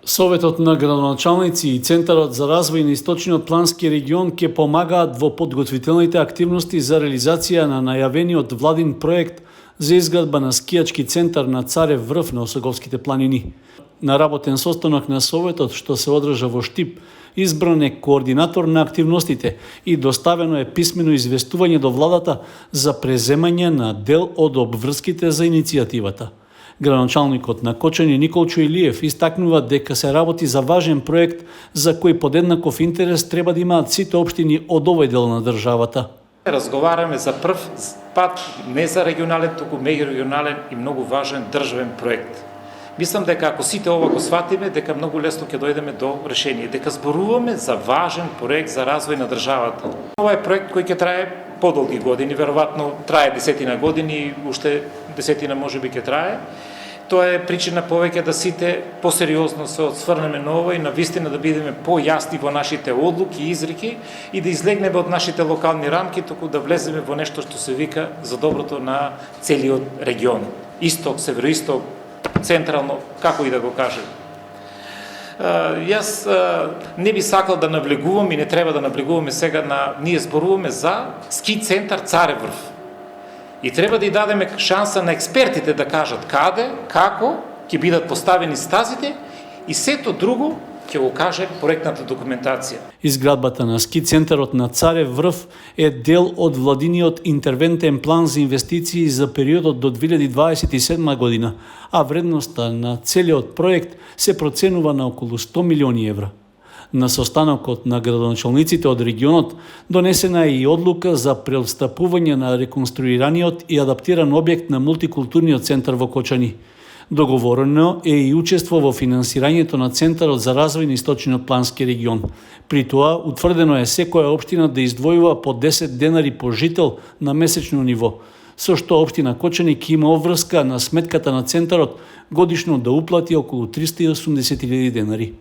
Советот на градоначалници и Центарот за развој на Источниот плански регион ќе помагаат во подготвителните активности за реализација на најавениот владин проект за изградба на скијачки центар на Царев врв на Осоговските планини. На работен состанок на Советот, што се одржа во Штип, избран е координатор на активностите и доставено е писмено известување до владата за преземање на дел од обврските за иницијативата. Градоначалникот на Кочани Николчо Илиев истакнува дека се работи за важен проект за кој подеднаков интерес треба да имаат сите општини од овој дел на државата. Разговараме за прв пат не за регионален, туку меѓурегионален и многу важен државен проект. Мислам дека ако сите ова го сватиме, дека многу лесно ќе дојдеме до решение, дека зборуваме за важен проект за развој на државата. Ова е проект кој ќе трае подолги години, веројатно трае 10 години, уште 10 можеби ќе трае. Тоа е причина повеќе да сите посериозно се отсврнеме на ова и навистина да бидеме појасни во нашите одлуки и изреки и да излегнеме од нашите локални рамки, туку да влеземе во нешто што се вика за доброто на целиот регион. Исток, североисток, централно, како и да го кажем. Јас не би сакал да навлегувам и не треба да навлегуваме сега ние зборуваме за ски центар Царев врв. И треба да ја дадеме шанса на експертите да кажат каде, како ќе бидат поставени стазите и сето друго ќе го каже проектната документација. Изградбата на ски центарот на Царев врв е дел од владиниот интервентен план за инвестиции за периодот до 2027 година, а вредноста на целиот проект се проценува на околу 100 милиони евра. На состанокот на градоначалниците од регионот донесена е и одлука за преотстапување на реконструираниот и адаптиран објект на мултикултурниот центар во Кочани. Договорено е и учество во финансирањето на Центарот за развој на Источниот плански регион. При тоа, утврдено е секоја општина да издвојува по 10 денари по жител на месечно ниво, со што општина Кочани ќе има обврска на сметката на Центарот годишно да уплати околу 380.000 денари.